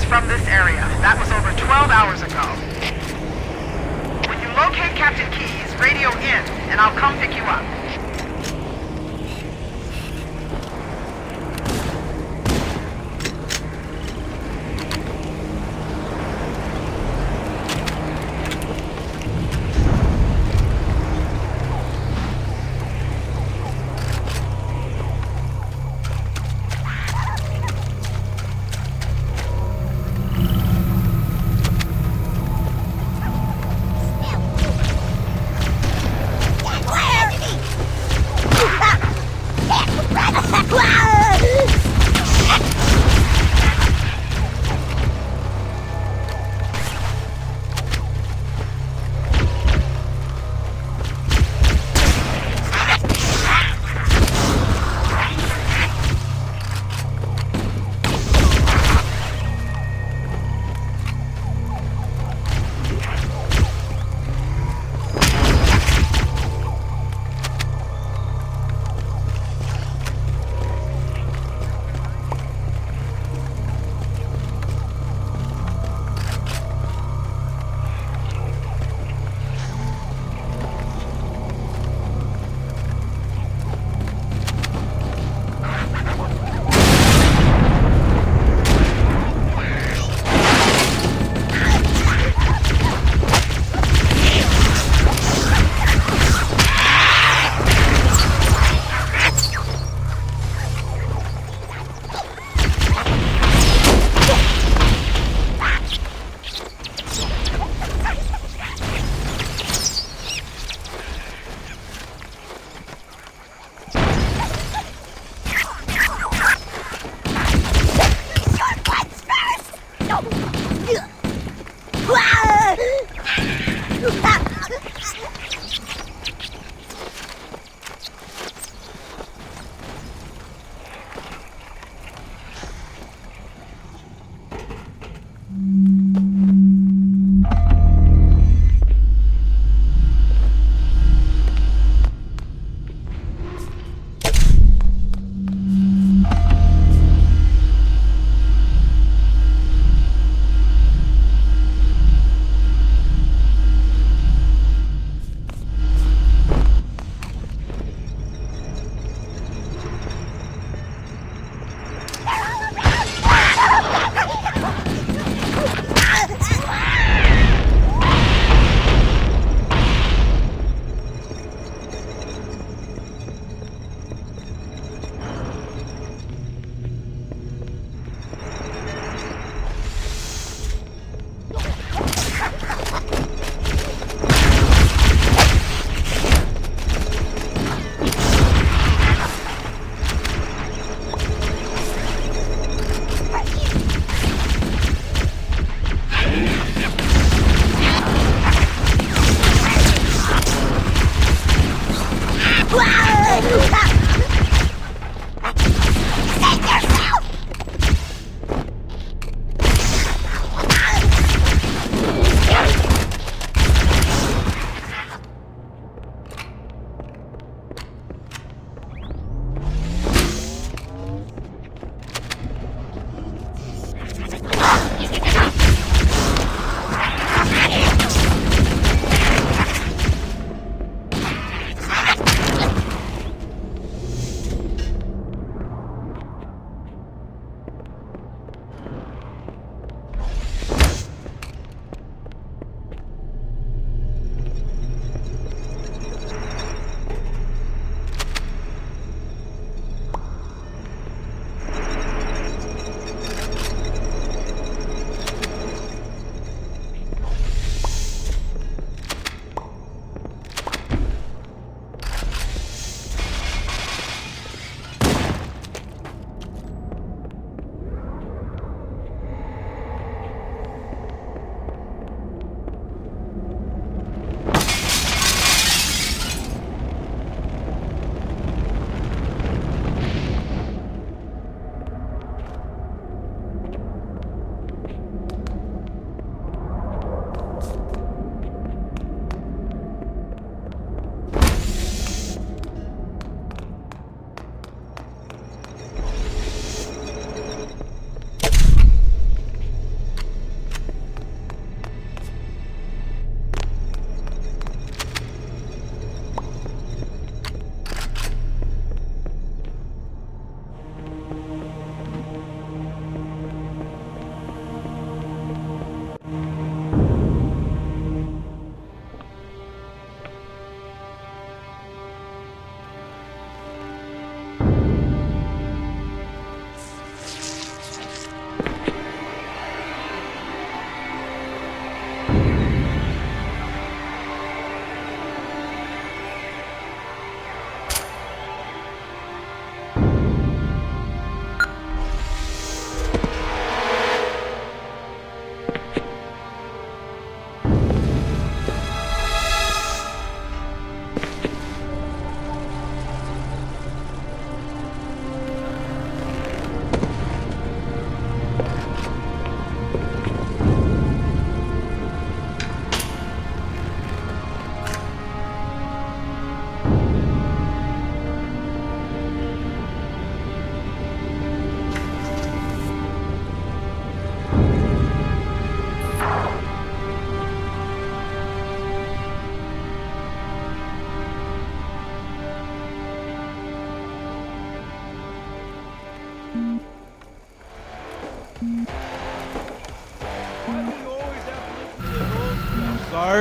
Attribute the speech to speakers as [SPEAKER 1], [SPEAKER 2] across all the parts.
[SPEAKER 1] from this area. That was over 12 hours ago. When you locate Captain Keyes, radio in, and I'll come pick you up.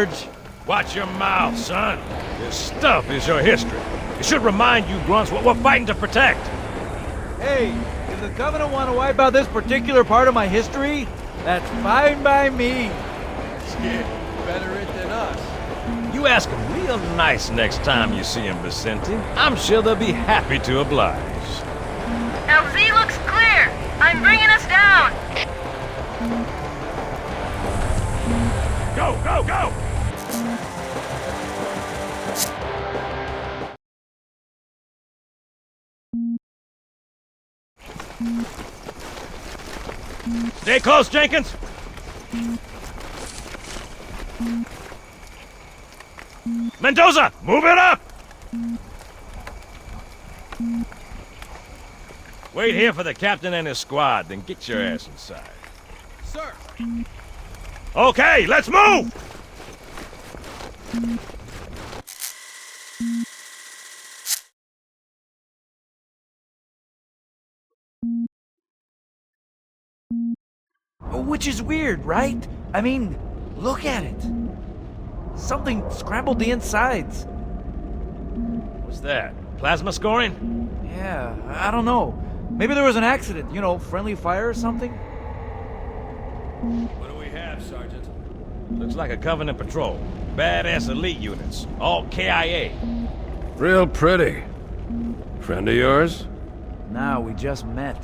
[SPEAKER 2] Sarge.
[SPEAKER 3] Watch your mouth, son. This stuff is your history. It should remind you grunts what we're fighting to protect.
[SPEAKER 2] Hey, if the Covenant want to wipe out this particular part of my history, that's fine by me.
[SPEAKER 4] Skid, better it than us.
[SPEAKER 3] You ask them real nice next time you see him, Vicente. I'm sure they'll be happy to oblige.
[SPEAKER 1] LZ looks clear. I'm bringing us down.
[SPEAKER 3] Go, go, go! Stay close, Jenkins! Mendoza, move it up! Wait here for the captain and his squad, then get your ass inside.
[SPEAKER 4] Sir!
[SPEAKER 3] Okay, let's move!
[SPEAKER 2] Which is weird, right? I mean, look at it. Something scrambled the insides.
[SPEAKER 3] What's that? Plasma scoring?
[SPEAKER 2] Yeah, I don't know. Maybe there was an accident, you know, friendly fire or something?
[SPEAKER 4] What do we have, Sergeant?
[SPEAKER 3] Looks like a Covenant patrol. Badass elite units. All KIA.
[SPEAKER 5] Real pretty. Friend of yours?
[SPEAKER 2] Nah, we just met.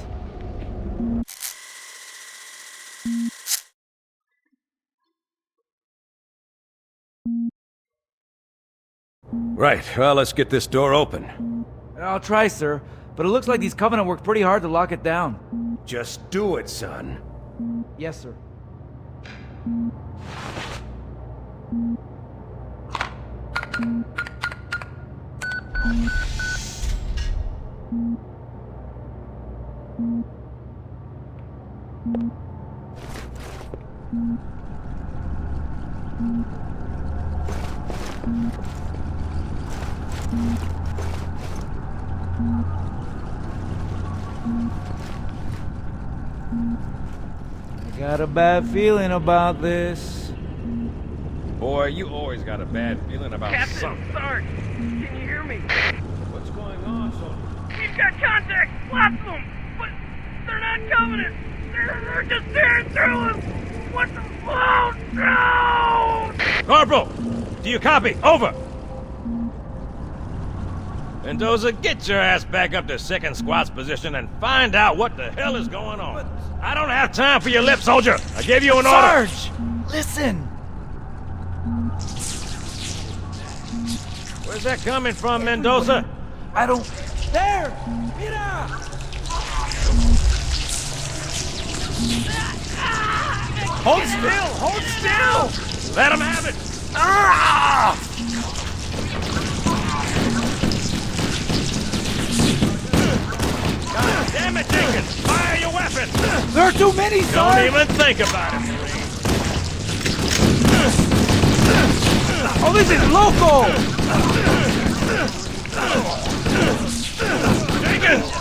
[SPEAKER 5] Right, well, let's get this door open.
[SPEAKER 2] I'll try, sir, but it looks like these Covenant worked pretty hard to lock it down.
[SPEAKER 5] Just do it, son.
[SPEAKER 2] Yes, sir. I got a bad feeling about this.
[SPEAKER 3] Boy, you always got a bad feeling about
[SPEAKER 6] Captain,
[SPEAKER 3] something.
[SPEAKER 6] Sarge, can you hear me?
[SPEAKER 3] What's going on, soldier?
[SPEAKER 6] We've got contact, lots of them, but they're not Covenant. They're just tearing through us. What the? Oh no!
[SPEAKER 3] Corporal, do you copy? Over. Mendoza, get your ass back up to second squad's position and find out what the hell is going on. I don't have time for your lip, soldier. I gave you an order.
[SPEAKER 2] Sarge! Listen!
[SPEAKER 3] Where's that coming from, Mendoza?
[SPEAKER 2] I don't... There! Mira!
[SPEAKER 3] Hold still! Hold still! Let him have it! Ah! God damn it, Jenkins! Fire your weapon!
[SPEAKER 2] There are too many,
[SPEAKER 3] Don't
[SPEAKER 2] Sarge!
[SPEAKER 3] even think about it, Marine.
[SPEAKER 2] Oh, this is local!
[SPEAKER 3] Jenkins!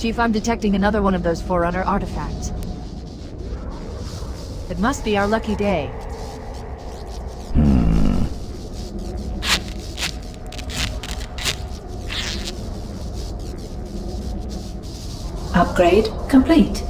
[SPEAKER 7] Chief, I'm detecting another one of those Forerunner artifacts. It must be our lucky day.
[SPEAKER 8] Upgrade complete.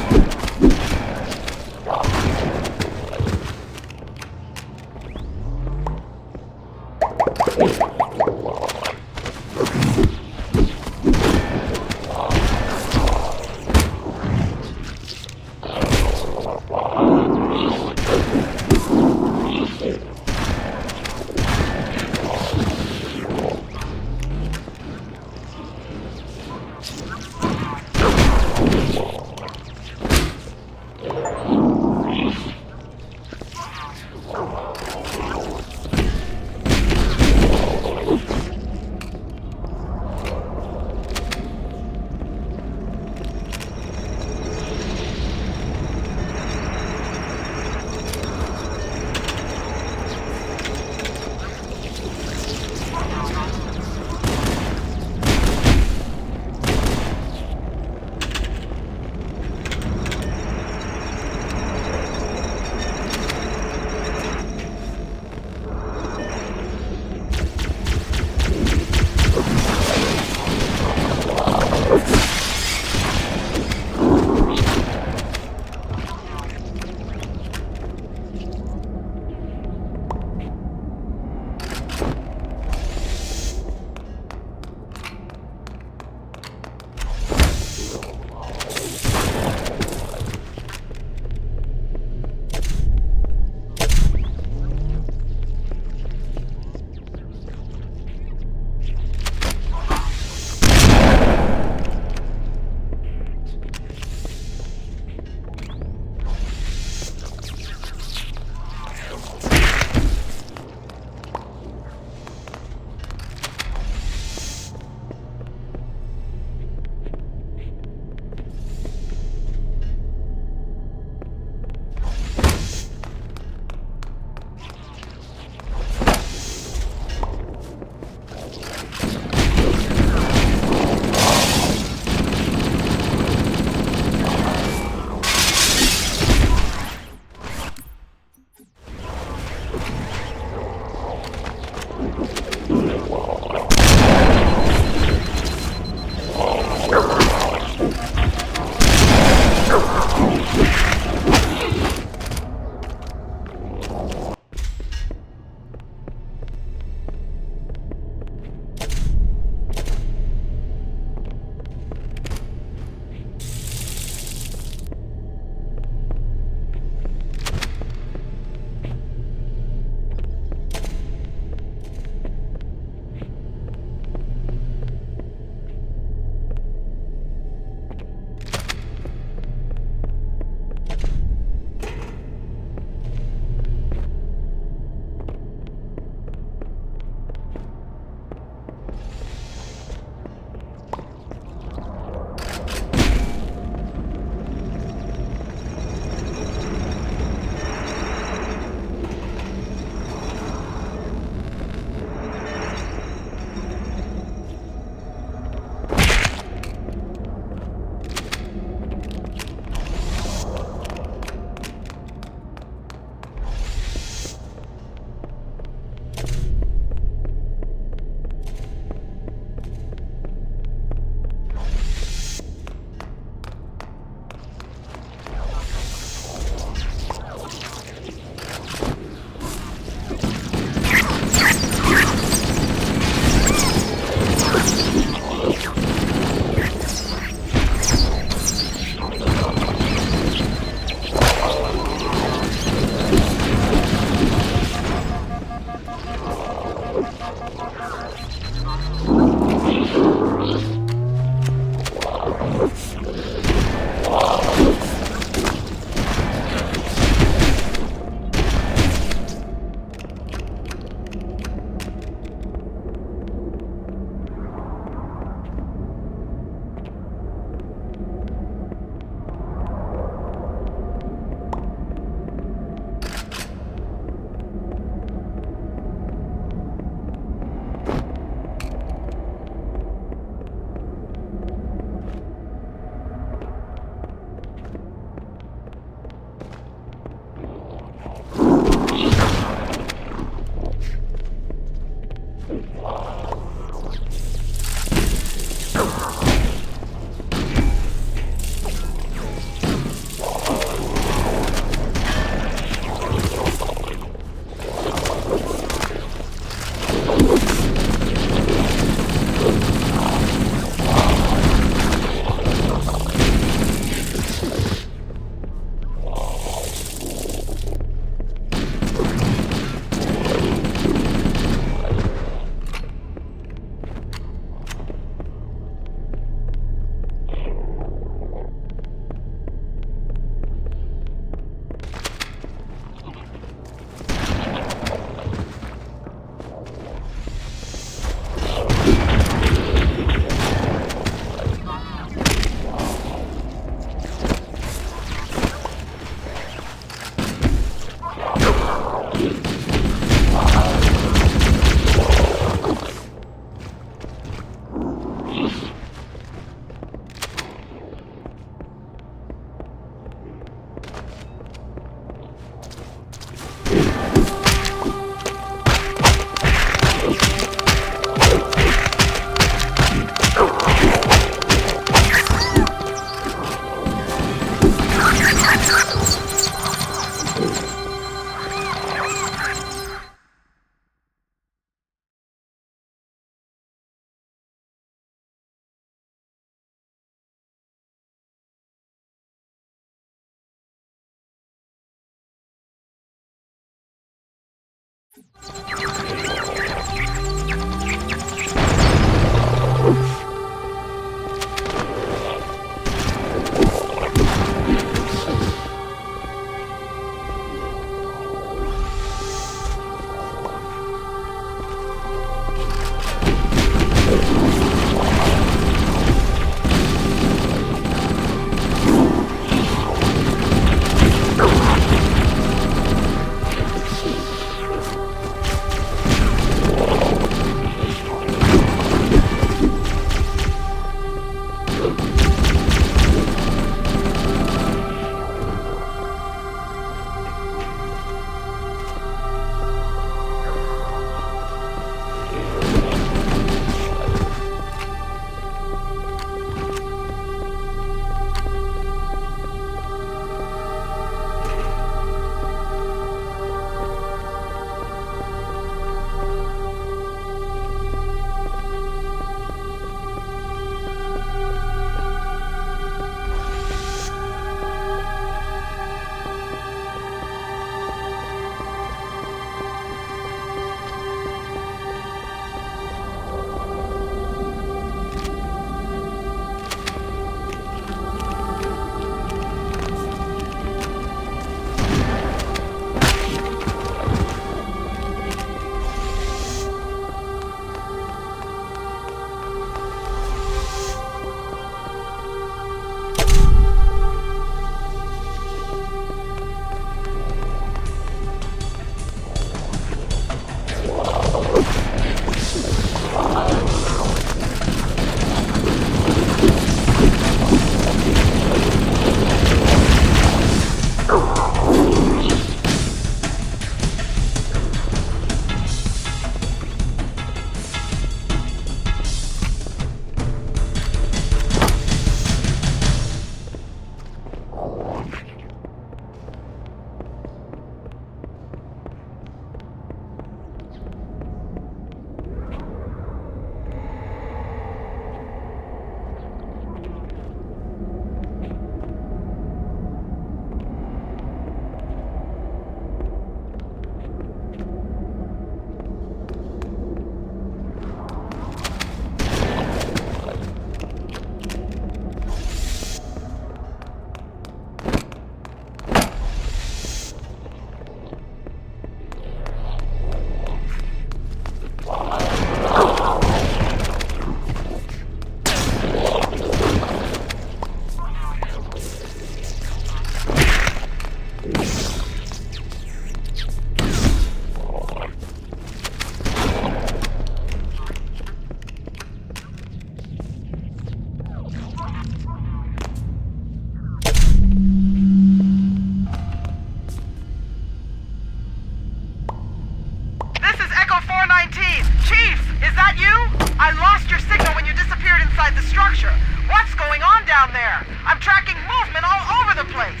[SPEAKER 1] the structure. What's going on down there? I'm tracking movement all over the place.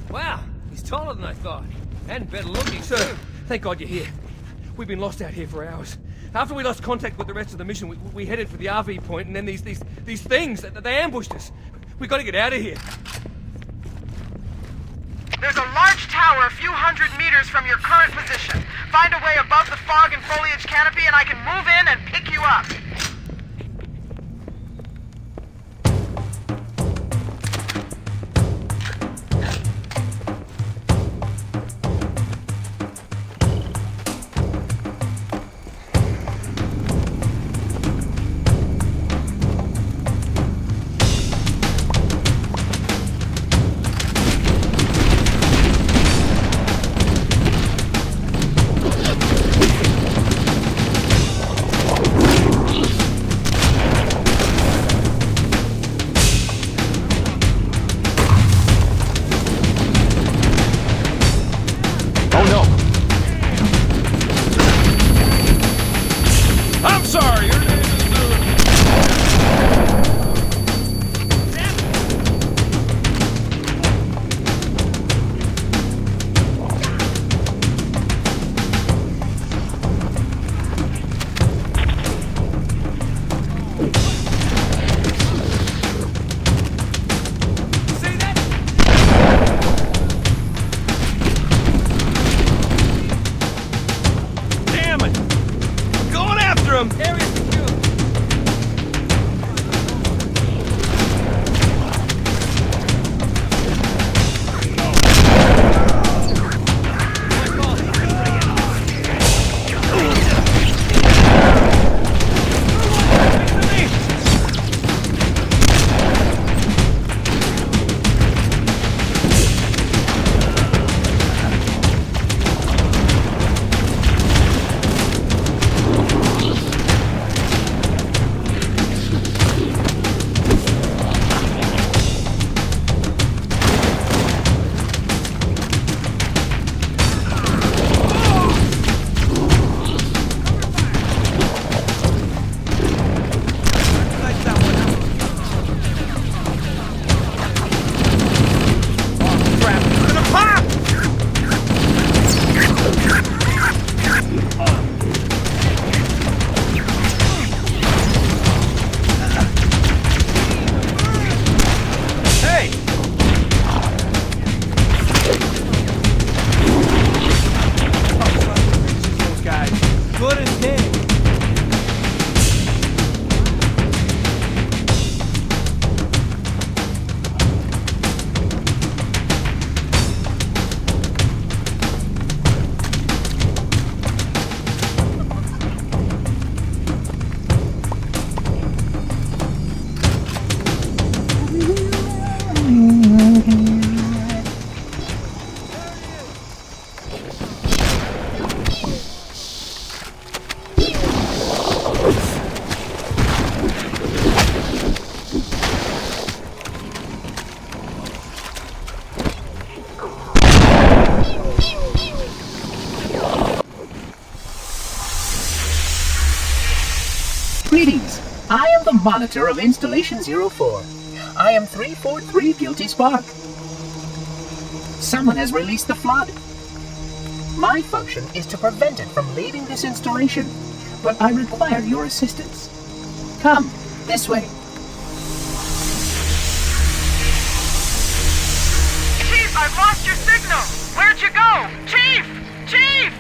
[SPEAKER 4] Wow, he's taller than I thought. And better looking, too. Thank God you're here. We've been lost out here for hours. After we lost contact with the rest of the mission, we headed for the RV point, and then these things, they ambushed us. We gotta get out of here.
[SPEAKER 1] There's a large tower a few hundred meters from your current position. Find a way above the fog and foliage canopy and I can move in and pick you up.
[SPEAKER 3] I'm sorry, your name is...
[SPEAKER 4] See that?
[SPEAKER 3] Damn it! I'm going after him!
[SPEAKER 4] Area secure.
[SPEAKER 2] Good as dead.
[SPEAKER 8] Greetings. I am the monitor of Installation 04. I am 343 Guilty Spark. Someone has released the flood. My function is to prevent it from leaving this installation, but I require your assistance. Come, this way.
[SPEAKER 1] Chief, I've lost your signal. Where'd you go? Chief! Chief!